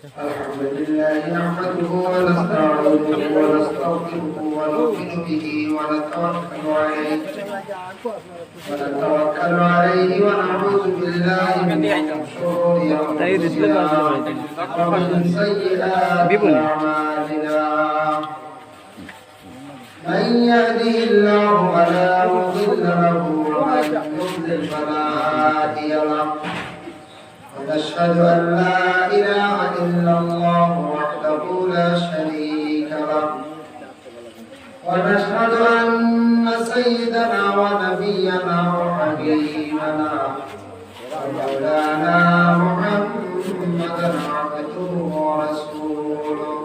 الحمد لله نحمده ونستعينه ونستغفره ونؤمن به ونتوكل عليه ونعوذ بالله من شرور انفسنا ومن سيئات اعمالنا من يهده الله فلا مضل له ومن يضلل فلا هادي له ونشهد أن لا إله إلا الله وحده لا شريك له ونشهد أن سيدنا ونبينا وحبيبنا ومولانا محمدا عبده ورسوله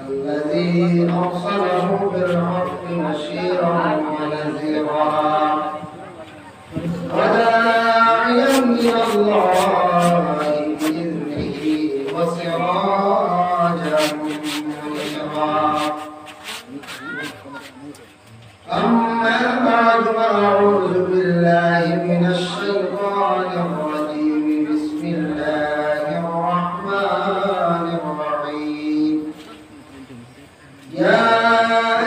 الذي أرسله بالحق بشيرا ونذيرا وداعيا إلى الله بإذنه وسراجا منيرا أما بعد فأعوذ بالله من الشيطان الرجيم بسم الله الرحمن الرحيم يا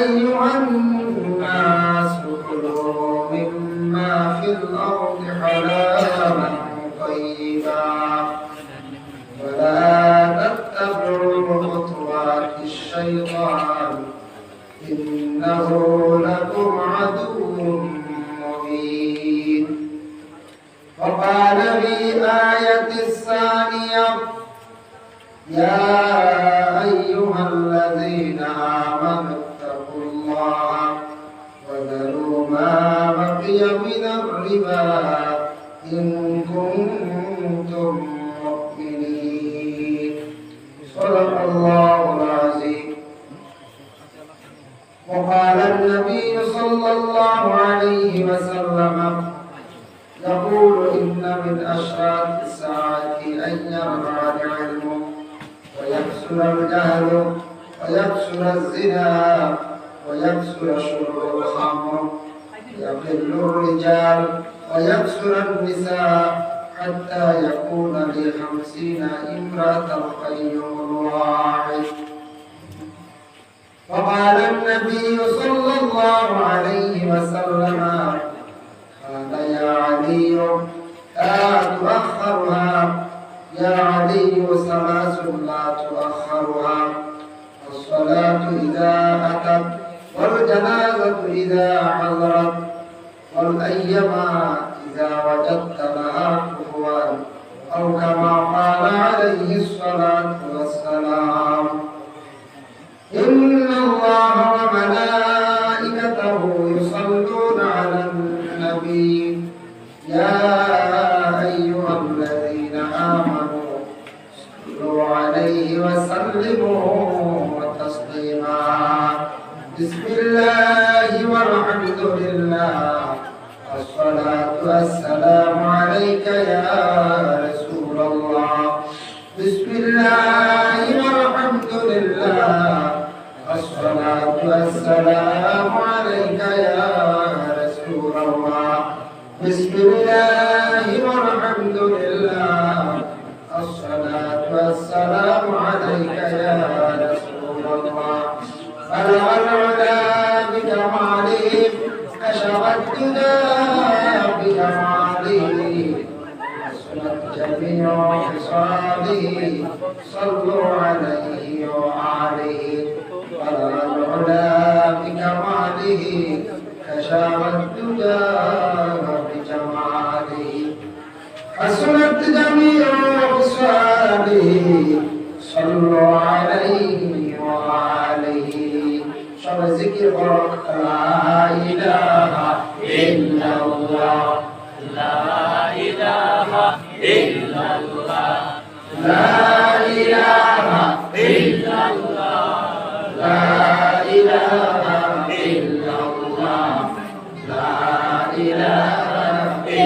أيها الناس كلوا مما في الأرض حلالا طيبا ولا تتبعوا خطوات الشيطان إنه لكم عدو مبين وقال في آية الثانية يا أيها الذين آمنوا اتقوا الله وذروا ما بقي من الربا إن كنتم مؤمنين صدق الله العظيم وقال النبي صلى الله عليه وسلم يقول إن من أشراط الساعة أن يرفع العلم ويكسر الجهل ويكسر الزنا ويكسر شرب الخمر ويقل الرجال ويكسر النساء حتى يكون ل50 امرأة القيوم الواحد وقال النبي صلى الله عليه وسلم قال يا علي لا تؤخرها يا علي ثلاث لا تؤخرها الصلاة إذا أتت والجنازة إذا حضرت والأيام إذا وجدت لها كفوا أو كما قال عليه الصلاة والسلام إن الله وملائكته يصلون على النبي يا أيها الذين آمنوا صلوا عليه وسلموا تسليما بسم الله والحمد لله الصلاة والسلام عليك يا رسول الله بسم الله والحمد لله الصلاة والسلام عليك يا رسول الله بسم الله والحمد لله الصلاة والسلام عليك يا رسول الله بلغ العلا بكماله كشف الدجى بجماله حسنت جميع خصاله صلوا عليه وآله بلغ العلا بكماله كشف الدجى بجماله حسنت جميع خصاله صلوا عليه وآله شر ذكر لا إله إلا الله لا إله إلا الله لا إله إلا الله لا إله إلا الله لا إله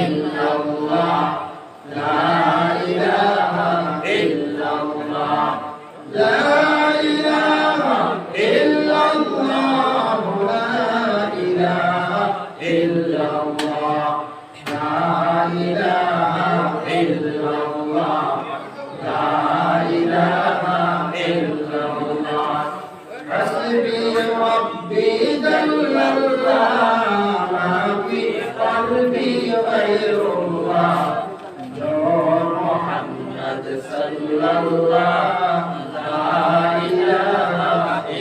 إلا الله لا إله إلا الله لا إله إلا الله لا إله إلا الله لا إله إلا الله لا إله ইল্লাল্লাহ লা ইলাহা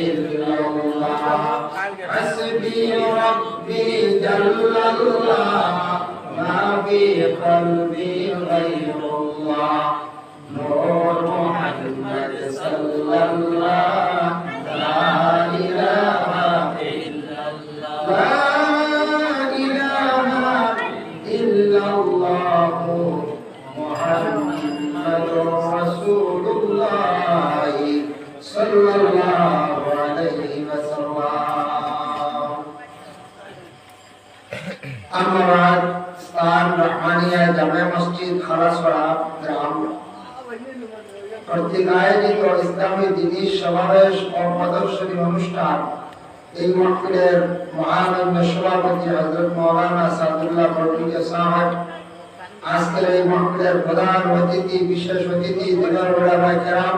ইল্লাল্লাহ হাসবি রাব্বি জাল্লাল্লাহ মা ফি কলবি গায়রুল্লাহ নূর মুহাম্মদ সাল্লাল্লাহ লা ইলাহা ইল্লাল্লাহ লা ইলাহা ইল্লাল্লাহ মুহাম্মাদুর রাসূলুল্লাহ সাল্লাল্লাহু আলাইহি ওয়াসাল্লাম। আম্মা বা'দ, স্থান রহমানিয়া জামে মসজিদ খালাসপাড়া গ্রাম কর্তৃক আয়োজিত ইসলামী দিনী সমাবেশ ও প্রদর্শনী অনুষ্ঠান এই মাহফিলের মহামান্য সভাপতি হযরত মাওলানা সাদুল্লাহ বরকতিয়া সাহেব, আজকের এই মাহফিলের প্রধান অতিথি, বিশেষ অতিথি, দিনের ওলামায়ে কেরাম,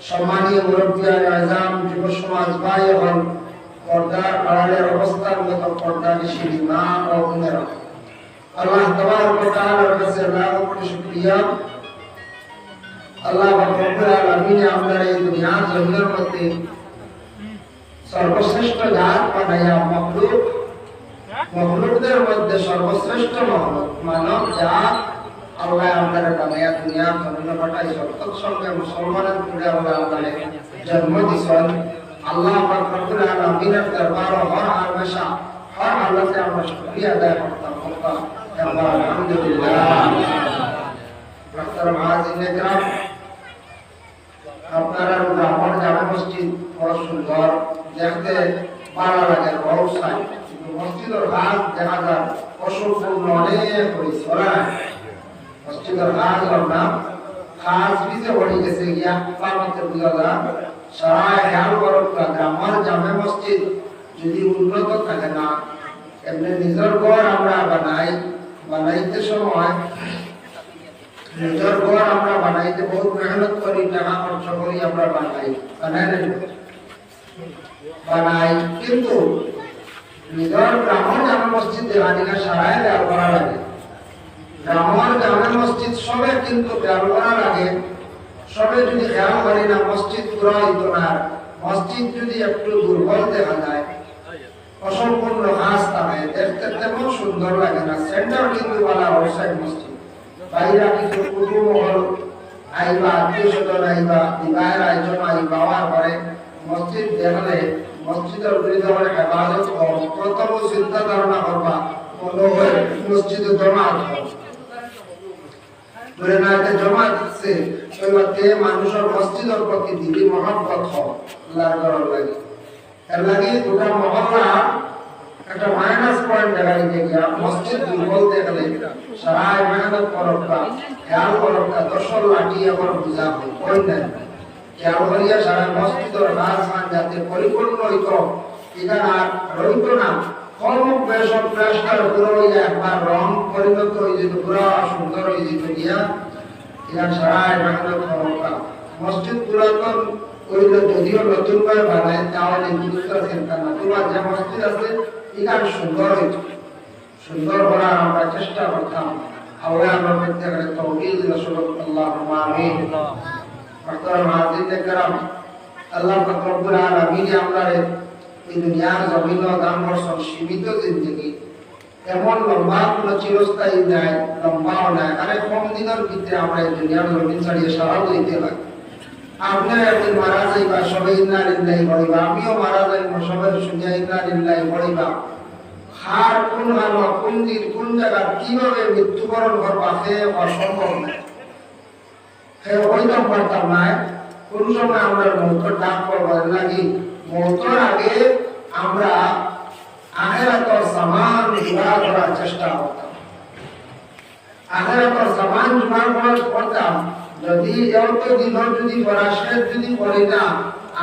সম্মানীয় মুরব্বিয়ায়ে আযম, যুব সমাজ ভাই এবং পর্দার আড়ালের অবস্থানগত পর্দানিশী মা ও বোনেরা, আল্লাহ তাবারক ওয়া তাআলার কাছে লাখো কোটি শুকরিয়া। আল্লাহ রাব্বুল আলামিন আমাদের এই দুনিয়ার জমিনের মধ্যে সর্বশ্রেষ্ঠ জাত বানায়া মখলুকদের মধ্যে সর্বশ্রেষ্ঠ মানব জাত আল্লাহ আমাদের বানায়া দুনিয়ার জমিনে পাঠাই সত্য সঙ্গে মুসলমানের পুরে আল্লাহ আমাদের জন্ম দিয়েছেন। আল্লাহ রাব্বুল আলামিনের দরবার হর হামেশা হর হালতে আমরা শুকরিয়া আদায় করতাম। আলহামদুলিল্লাহ। মুহতারাম হাজিরিনে কিরাম, আপনারা ব্রাহ্মণ জামে মসজিদ বড় সুন্দর, দেখতে ভালো লাগে, বড় সাই, কিন্তু মসজিদের কাজ দেখা যায় অসম্পূর্ণ অনেক হয়েছে। মসজিদের কাজ নাম কাজ পিছে পড়ে গেছে গিয়া পামতে বুঝা যায়। সারা খেয়াল করুক, গ্রামের জামে মসজিদ যদি উন্নত থাকে না, এমনি নিজের ঘর আমরা বানাইতে সময় নিজের ঘর আমরা বানাইতে বহুত মেহনত করি, টাকা খরচ করি, আমরা বানাই, কিন্তু নিজের গ্রামের জামে মসজিদ দেওয়ানিকা সারাই দেওয়া করা লাগে। গ্রামের জামে মসজিদ সবে কিন্তু খেয়াল করা লাগে। সবে যদি খেয়াল করি না, মসজিদ পুরা হইত না। মসজিদ যদি একটু দুর্বল দেখা যায়, অসম্পূর্ণ কাজ থাকে, দেখতে তেমন সুন্দর লাগে না। সেন্টার কিন্তু বলা আউটসাইড মসজিদ, বাইরা কিছু কুটুমহল আইবা, আত্মীয় স্বজন আইবা, বিবাহের আয়োজন আইবা, হওয়ার পরে মসজিদ দেখলে মসজিদের বিরুদ্ধে হেফাজত হোক, প্রথম চিন্তা ধারণা করবা মনে হয় মসজিদে জমাত হোক। ধরে না জমা দিচ্ছে ওইবাতে মানুষের মসজিদের প্রতি দিদি মহব্বত হোক লাগার লাগে। এর লাগে গোটা মহল্লা একটা মাইনাস পয়েন্ট দেখা গিয়া মসজিদ দুর্বল দেখলে সারাই মেহনত করবা, খেয়াল করবা, দর্শন লাঠি এখন বুঝা হয় না। খেয়াল করিয়া সারা মসজিদের কাজ যাতে পরিপূর্ণ হইত, এটা আর রইত না। কর্মক বেশক প্লাস্টার পুরো হইয়া একবার রং পরিণত হয়ে যেত, পুরো সুন্দর হয়ে যেত গিয়া। এটা সারাই মেহনত করবা। মসজিদ পুরাতন কইলে যদিও নতুন করে বানায়, তাহলে গুরুত্ব চিন্তা না। তোমার যে মসজিদ আছে এটা সুন্দর হইত, সুন্দর করার আমরা চেষ্টা করতাম। আল্লাহ আমরা প্রত্যেকের তৌফিক দিল। আল্লাহুম্মা আমিন। মুহতারাম হাজিরিনে কিরাম, আল্লাহ পাক রব্বুল আলামিন আমরা এই দুনিয়ার জমিন দান করছেন সীমিত জিন্দেগি। এমন লম্বা কোনো চিরস্থায়ী নাই, লম্বাও নাই। আরে কম দিনের ভিতরে আমরা এই দুনিয়ার জমিন ছাড়িয়ে সারা হইতে লাগে। আপনি একদিন মারা যাইবা, সবে ইন্না লিল্লাহি পড়িবা, আমিও মারা যাইব, সবে শুনিয়া ইন্না লিল্লাহি পড়িবা। হার কোন হাল, কোন দিন, কোন জায়গা, কিভাবে মৃত্যুবরণ করবা সে অসম্ভব নাই, সে হইতাম পারতাম নাই। কোন সময় আমরা মৌতের ডাক করবার লাগি, মৌতের আগে আমরা আখিরাতের সামান জোগাড় করার চেষ্টা করতাম। আখিরাতের সামান জোগাড় করতাম। যদি দিন যদি পড়াশেষ যদি করি না,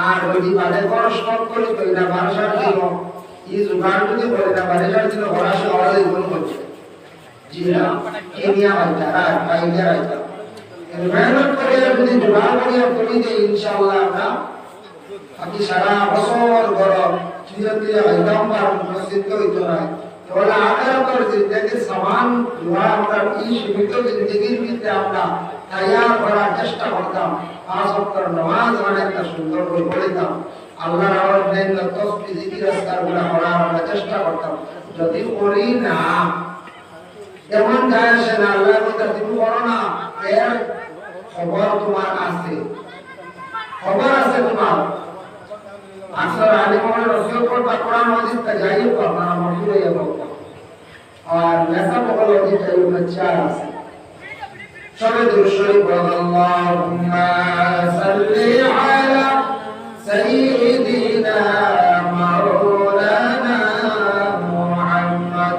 আর যদি বাদে খরচ করি তো এটা বারোসার দিন এই জোগাড় যদি করি না, বারোসার দিন পড়াশে হওয়া জীবন করছে। জি না, কেনিয়া হইতা আর পাইনিয়া হইতা মেহনত করিয়া যদি জোগাড় করিয়া করি যে ইনশাআল্লাহ আমরা আপনি সারা বছর গরম ধীরে ধীরে হইতাম, আর চিন্তা হইতো না। তাহলে আখিরাতের জিন্দেগি সমান দুয়া আমরা এই সীমিত জিন্দেগির ভিতরে আমরা তৈয়ার করার চেষ্টা করতাম। 5 ওয়াক্ত নামাজ অনেকটা সুন্দর করে পড়তাম, আল্লাহর অন্যান্য তাসবিহ জিকির আজকারগুলো করার আমরা চেষ্টা করতাম। যদি করি না, এমন যায় আসে না, আল্লাহ বলতে তুমি করো না, এর খবর তোমার আছে, খবর আছে তোমার। আসর আলিমের রসিয়ত করবা, কোরআন মাজিদ তা যাই করবা না, মজুরে যাবো আর নেশা বকল ওই যাই চার আছে। সবে দুরূদ শরীফ আল্লাহুম্মা সাল্লি আলা সাইয়্যিদিনা মাওলানা মুহাম্মদ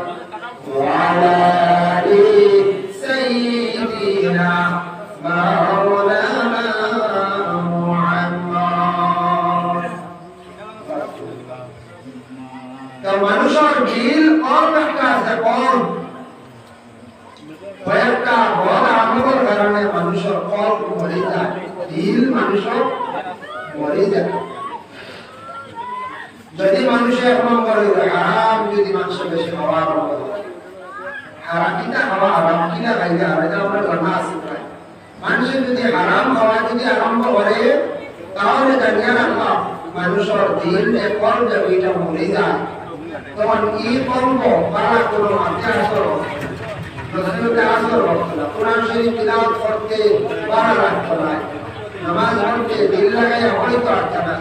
ওয়া আলা আলি সাইয়্যিদিনা মাওলানা মুহাম্মদ। তো মানুষের দিল কম একটা আছে, কম কয়েকটা বড় আমলের কারণে মানুষের কল মরে যায়, দিল মানুষের মরে যায়। যদি মানুষের এক নম্বরে হারাম, যদি মানুষের বেশি খাওয়া আরম্ভ করে, হারাম কিনা খাওয়া, হারাম কিনা খাইলে আর এটা আমরা জানা আছে প্রায়। মানুষের যদি হারাম খাওয়া যদি আরম্ভ করে, তাহলে জানিয়ে রাখলাম মানুষের দিল কল যাবে, এটা মরে যায়। তখন ই কর্ম পারা কোনো মাঝে আসর রসুলকে আসর করতো না, কোরআন শরীফ তিলাওয়াত করতে পারা লাগতো না, নামাজ পড়তে দিল লাগাইয়া হয়তো আসতো না।